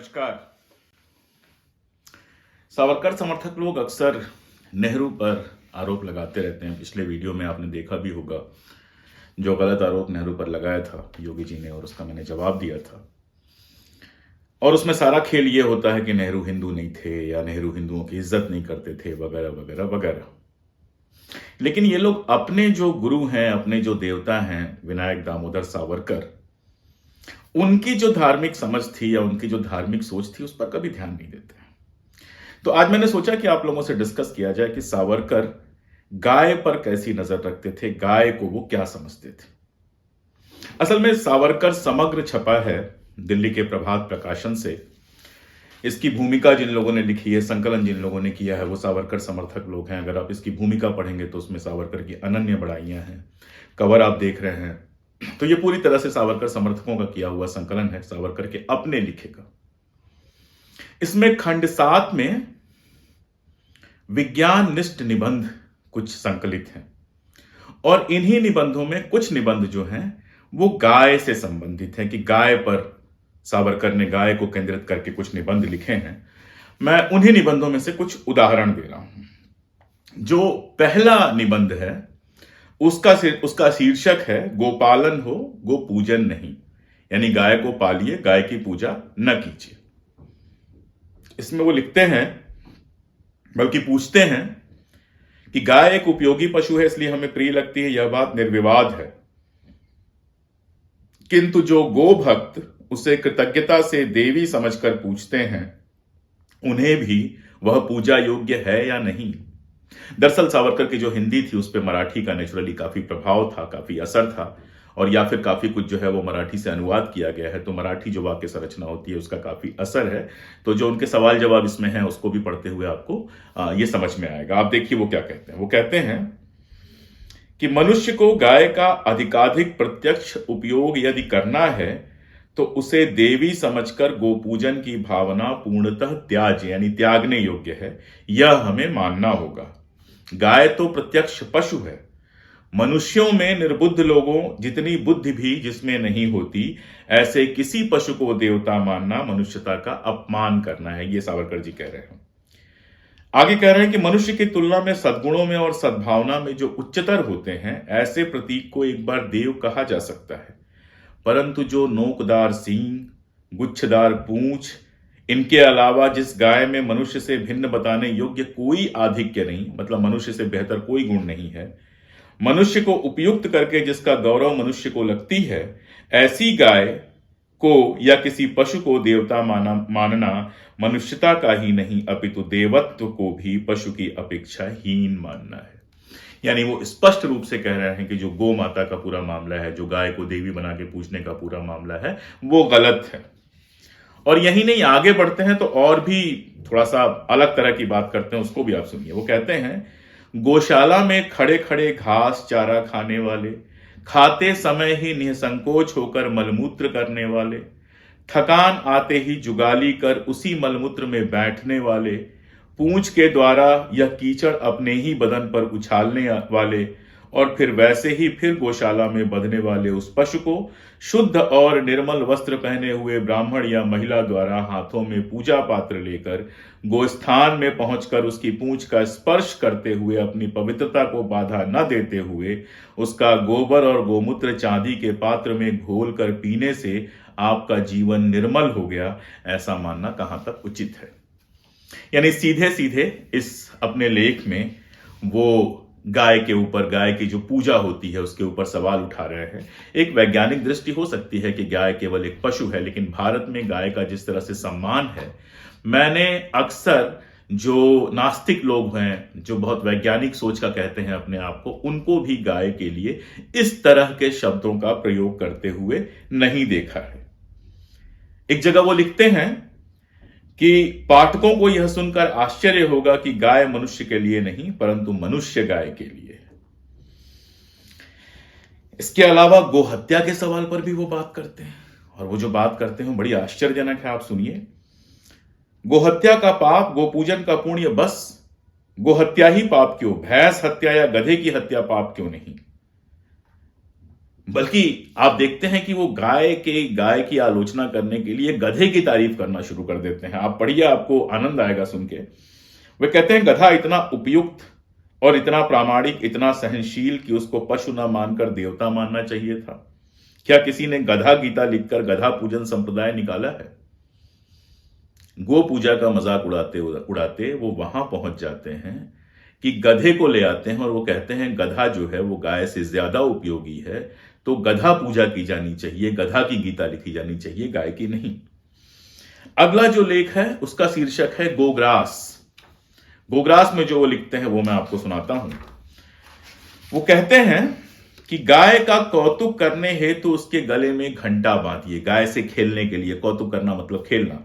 नमस्कार। सावरकर समर्थक लोग अक्सर नेहरू पर आरोप लगाते रहते हैं। पिछले वीडियो में आपने देखा भी होगा, जो गलत आरोप नेहरू पर लगाया था योगी जी ने, और उसका मैंने जवाब दिया था। और उसमें सारा खेल ये होता है कि नेहरू हिंदू नहीं थे या नेहरू हिंदुओं की इज्जत नहीं करते थे, वगैरह वगैरह वगैरह। लेकिन ये लोग अपने जो गुरु हैं, अपने जो देवता हैं विनायक दामोदर सावरकर, उनकी जो धार्मिक समझ थी या उनकी जो धार्मिक सोच थी, उस पर कभी ध्यान नहीं देते। तो आज मैंने सोचा कि आप लोगों से डिस्कस किया जाए कि सावरकर गाय पर कैसी नजर रखते थे, गाय को वो क्या समझते थे। असल में सावरकर समग्र छपा है दिल्ली के प्रभात प्रकाशन से। इसकी भूमिका जिन लोगों ने लिखी है, संकलन जिन लोगों ने किया है, वो सावरकर समर्थक लोग हैं। अगर आप इसकी भूमिका पढ़ेंगे तो उसमें सावरकर की अनन्य बड़ाइयां हैं। कवर आप देख रहे हैं तो ये पूरी तरह से सावरकर समर्थकों का किया हुआ संकलन है, सावरकर के अपने लिखे का। इसमें खंड 7 में विज्ञान निष्ठ निबंध कुछ संकलित हैं, और इन्हीं निबंधों में कुछ निबंध जो हैं वो गाय से संबंधित हैं, कि गाय पर सावरकर ने गाय को केंद्रित करके कुछ निबंध लिखे हैं। मैं उन्हीं निबंधों में से कुछ उदाहरण दे रहा हूं। जो पहला निबंध है उसका शीर्षक है गोपालन हो गो पूजन नहीं, यानी गाय को पालिए, गाय की पूजा न कीजिए। इसमें वो लिखते हैं, बल्कि पूछते हैं कि गाय एक उपयोगी पशु है, इसलिए हमें प्रिय लगती है, यह बात निर्विवाद है। किंतु जो गो भक्त उसे कृतज्ञता से देवी समझकर पूछते हैं, उन्हें भी वह पूजा योग्य है या नहीं। दरअसल सावरकर की जो हिंदी थी उस पर मराठी का नेचुरली काफी प्रभाव था, काफी असर था, और या फिर काफी कुछ जो है वो मराठी से अनुवाद किया गया है, तो मराठी जो वाक्य संरचना होती है उसका काफी असर है। तो जो उनके सवाल जवाब इसमें है उसको भी पढ़ते हुए आपको ये समझ में आएगा। आप देखिए वो क्या कहते हैं। वो कहते हैं कि मनुष्य को गाय का अधिकाधिक प्रत्यक्ष उपयोग यदि करना है तो उसे देवी समझकर गोपूजन की भावना पूर्णतः त्याज्य, यानी त्यागने योग्य है, यह हमें मानना होगा। गाय तो प्रत्यक्ष पशु है। मनुष्यों में निर्बुद्ध लोगों जितनी बुद्धि भी जिसमें नहीं होती, ऐसे किसी पशु को देवता मानना मनुष्यता का अपमान करना है। ये सावरकर जी कह रहे हैं। आगे कह रहे हैं कि मनुष्य की तुलना में सद्गुणों में और सद्भावना में जो उच्चतर होते हैं, ऐसे प्रतीक को एक बार देव कहा जा सकता है। परंतु जो नोकदार सींग, गुच्छदार पूंछ, इनके अलावा जिस गाय में मनुष्य से भिन्न बताने योग्य कोई आधिक्य नहीं, मतलब मनुष्य से बेहतर कोई गुण नहीं है, मनुष्य को उपयुक्त करके जिसका गौरव मनुष्य को लगती है, ऐसी गाय को या किसी पशु को देवता मानना मनुष्यता का ही नहीं, अपितु देवत्व को भी पशु की अपेक्षा हीन मानना है। यानी वो स्पष्ट रूप से कह रहे हैं कि जो गौ माता का पूरा मामला है, जो गाय को देवी बना के पूजने का पूरा मामला है, वो गलत है। और यही नहीं, आगे बढ़ते हैं तो और भी थोड़ा सा अलग तरह की बात करते हैं, उसको भी आप सुनिए। वो कहते हैं गौशाला में खड़े खड़े घास चारा खाने वाले, खाते समय ही निसंकोच होकर मलमूत्र करने वाले, थकान आते ही जुगाली कर उसी मलमूत्र में बैठने वाले, पूंछ के द्वारा यह कीचड़ अपने ही बदन पर उछालने वाले और फिर वैसे ही फिर गौशाला में बंधने वाले उस पशु को शुद्ध और निर्मल वस्त्र पहने हुए ब्राह्मण या महिला द्वारा हाथों में पूजा पात्र लेकर गोस्थान में पहुंचकर उसकी पूंछ का स्पर्श करते हुए अपनी पवित्रता को बाधा न देते हुए उसका गोबर और गोमूत्र चांदी के पात्र में घोल कर पीने से आपका जीवन निर्मल हो गया, ऐसा मानना कहां तक उचित है। यानी सीधे सीधे इस अपने लेख में वो गाय के ऊपर, गाय की जो पूजा होती है उसके ऊपर सवाल उठा रहे हैं। एक वैज्ञानिक दृष्टि हो सकती है कि गाय केवल एक पशु है, लेकिन भारत में गाय का जिस तरह से सम्मान है, मैंने अक्सर जो नास्तिक लोग हैं, जो बहुत वैज्ञानिक सोच का कहते हैं अपने आप को, उनको भी गाय के लिए इस तरह के शब्दों का प्रयोग करते हुए नहीं देखा है। एक जगह वो लिखते हैं कि पाठकों को यह सुनकर आश्चर्य होगा कि गाय मनुष्य के लिए नहीं, परंतु मनुष्य गाय के लिए है। इसके अलावा गोहत्या के सवाल पर भी वो बात करते हैं, और वो जो बात करते हैं बड़ी आश्चर्यजनक है। आप सुनिए। गोहत्या का पाप, गोपूजन का पुण्य, बस गोहत्या ही पाप क्यों? भैंस हत्या या गधे की हत्या पाप क्यों नहीं? बल्कि आप देखते हैं कि वो गाय की आलोचना करने के लिए गधे की तारीफ करना शुरू कर देते हैं। आप पढ़िए, आपको आनंद आएगा सुन के। वे कहते हैं गधा इतना उपयुक्त और इतना प्रामाणिक, इतना सहनशील कि उसको पशु न मानकर देवता मानना चाहिए था। क्या किसी ने गधा गीता लिखकर गधा पूजन संप्रदाय निकाला है? गो पूजा का मजाक उड़ाते उड़ाते वो वहां पहुंच जाते हैं कि गधे को ले आते हैं और वो कहते हैं गधा जो है वो गाय से ज्यादा उपयोगी है, तो गधा पूजा की जानी चाहिए, गधा की गीता लिखी जानी चाहिए, गाय की नहीं। अगला जो लेख है उसका शीर्षक है गोग्रास। गोग्रास में जो वो लिखते हैं वो मैं आपको सुनाता हूं। वो कहते हैं कि गाय का कौतुक करने हेतु उसके गले में घंटा बांधिए। गाय से खेलने के लिए, कौतुक करना मतलब खेलना,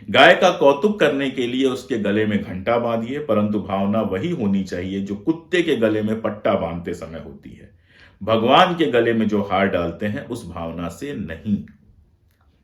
गाय का कौतुक करने के लिए उसके गले में घंटा बांधिए, परंतु भावना वही होनी चाहिए जो कुत्ते के गले में पट्टा बांधते समय होती है। भगवान के गले में जो हार डालते हैं उस भावना से नहीं।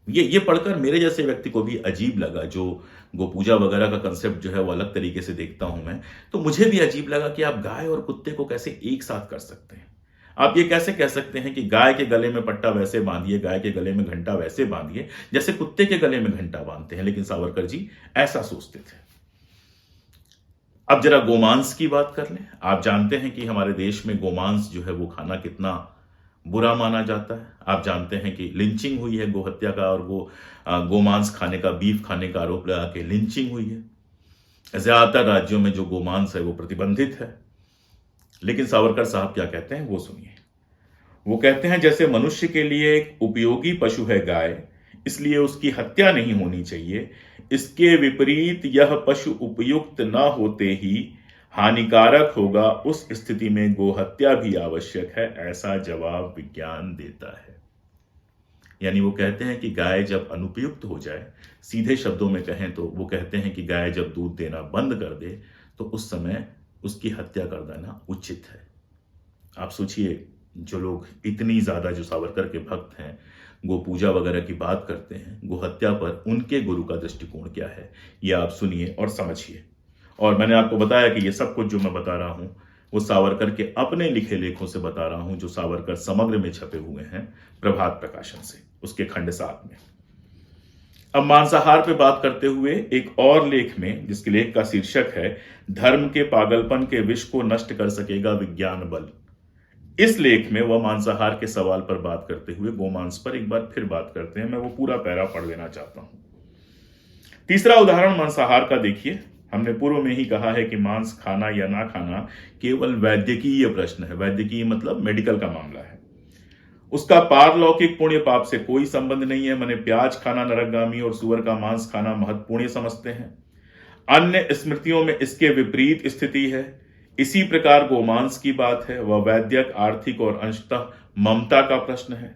ये पढ़कर मेरे जैसे व्यक्ति को भी अजीब लगा, जो गोपूजा वगैरह का कंसेप्ट जो है वो अलग तरीके से देखता हूं मैं, तो मुझे भी अजीब लगा कि आप गाय और कुत्ते को कैसे एक साथ कर सकते हैं। आप ये कैसे कह सकते हैं कि गाय के गले में पट्टा वैसे बांधिए, गाय के गले में घंटा वैसे बांधिए जैसे कुत्ते के गले में घंटा बांधते हैं। लेकिन सावरकर जी ऐसा सोचते थे। अब जरा गोमांस की बात कर लें। आप जानते हैं कि हमारे देश में गोमांस जो है वो खाना कितना बुरा माना जाता है। आप जानते हैं कि लिंचिंग हुई है गोहत्या का, और गोमांस खाने का, बीफ खाने का आरोप लगा के लिंचिंग हुई है। ज्यादातर राज्यों में जो गोमांस है वो प्रतिबंधित है। लेकिन सावरकर साहब क्या कहते हैं वो सुनिए। वो कहते हैं जैसे मनुष्य के लिए एक उपयोगी पशु है गाय, इसलिए उसकी हत्या नहीं होनी चाहिए, इसके विपरीत यह पशु उपयुक्त न होते ही हानिकारक होगा, उस स्थिति में गोहत्या भी आवश्यक है, ऐसा जवाब विज्ञान देता है। यानी वो कहते हैं कि गाय जब अनुपयुक्त हो जाए, सीधे शब्दों में कहें तो वो कहते हैं कि गाय जब दूध देना बंद कर दे तो उस समय उसकी हत्या कर देना उचित है। आप सोचिए, जो लोग इतनी ज्यादा, जो सावरकर के भक्त हैं, गो पूजा वगैरह की बात करते हैं, गोहत्या पर उनके गुरु का दृष्टिकोण क्या है, ये आप सुनिए और समझिए। और मैंने आपको बताया कि ये सब कुछ जो मैं बता रहा हूं वो सावरकर के अपने लिखे लेखों से बता रहा हूं, जो सावरकर समग्र में छपे हुए हैं प्रभात प्रकाशन से, उसके खंड 7 में। अब मांसाहार पे बात करते हुए एक और लेख में, जिसके लेख का शीर्षक है धर्म के पागलपन के विष को नष्ट कर सकेगा विज्ञान बल, इस लेख में वह मांसाहार के सवाल पर बात करते हुए गोमांस पर एक बार फिर बात करते हैं। मैं वो पूरा पैरा पढ़ लेना चाहता हूं। तीसरा उदाहरण मांसाहार का देखिए। हमने पूर्व में ही कहा है कि मांस खाना या ना खाना केवल वैद्यकीय प्रश्न है। वैद्यकीय मतलब मेडिकल का मामला है। उसका पारलौकिक पुण्य पाप से कोई संबंध नहीं है। मैंने प्याज खाना नरकगामी और सुअर का मांस खाना महत्वपूर्ण समझते हैं। अन्य स्मृतियों में इसके विपरीत स्थिति है। इसी प्रकार गोमांस की बात है, वह वैद्यक, आर्थिक और अंशतः ममता का प्रश्न है।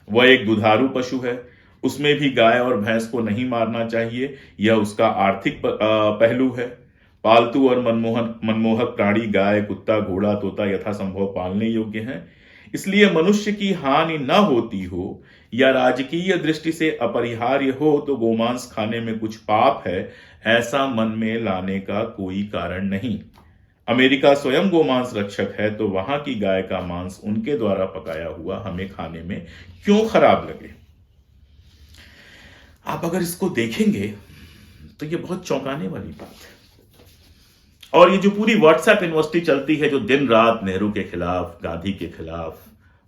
वह एक दुधारू पशु है, उसमें भी गाय और भैंस को नहीं मारना चाहिए, यह उसका आर्थिक पहलू है। पालतू और मनमोहक प्राणी गाय, कुत्ता, घोड़ा, तोता यथासंभव पालने योग्य हैं। इसलिए मनुष्य की हानि न होती हो या राजकीय दृष्टि से अपरिहार्य हो तो गोमांस खाने में कुछ पाप है, ऐसा मन में लाने का कोई कारण नहीं। अमेरिका स्वयं गोमांस रक्षक है, तो वहां की गाय का मांस उनके द्वारा पकाया हुआ हमें खाने में क्यों खराब लगे? आप अगर इसको देखेंगे तो ये बहुत चौंकाने वाली बात है। और ये जो पूरी व्हाट्सएप यूनिवर्सिटी चलती है, जो दिन रात नेहरू के खिलाफ, गांधी के खिलाफ,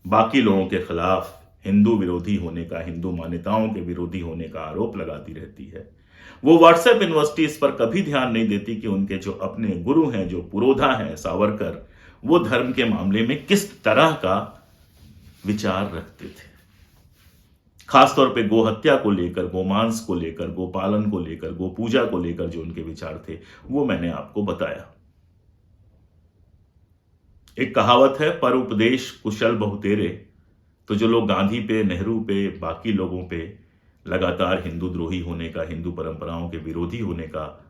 बाकी लोगों के खिलाफ हिंदू विरोधी होने का, हिंदू मान्यताओं के विरोधी होने का आरोप लगाती रहती है, वो व्हाट्सएप यूनिवर्सिटी इस पर कभी ध्यान नहीं देती कि उनके जो अपने गुरु हैं, जो पुरोधा हैं सावरकर, वो धर्म के मामले में किस तरह का विचार रखते थे। खासतौर पे गोहत्या को लेकर, गोमांस को लेकर, गोपालन को लेकर, गोपूजा को लेकर जो उनके विचार थे वो मैंने आपको बताया। एक कहावत है, पर उपदेश कुशल बहुतेरे। तो जो लोग गांधी पे, नेहरू पे, बाकी लोगों पे लगातार हिंदू द्रोही होने का, हिंदू परंपराओं के विरोधी होने का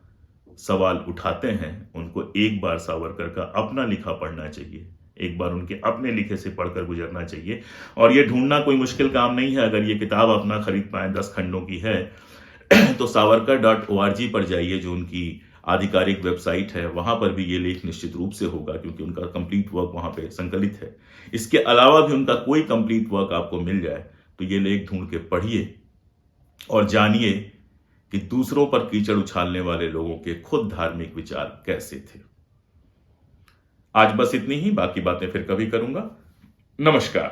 सवाल उठाते हैं, उनको एक बार सावरकर का अपना लिखा पढ़ना चाहिए, एक बार उनके अपने लिखे से पढ़कर गुजरना चाहिए। और ये ढूंढना कोई मुश्किल काम नहीं है। अगर ये किताब अपना खरीद पाए, 10 खंडों की है, तो savarkar.org पर जाइए, जो उनकी आधिकारिक वेबसाइट है, वहां पर भी ये लेख निश्चित रूप से होगा, क्योंकि उनका कंप्लीट वर्क वहां पे संकलित है। इसके अलावा भी उनका कोई कंप्लीट वर्क आपको मिल जाए तो ये लेख ढूंढ के पढ़िए और जानिए कि दूसरों पर कीचड़ उछालने वाले लोगों के खुद धार्मिक विचार कैसे थे। आज बस इतनी ही, बाकी बातें फिर कभी करूंगा। नमस्कार।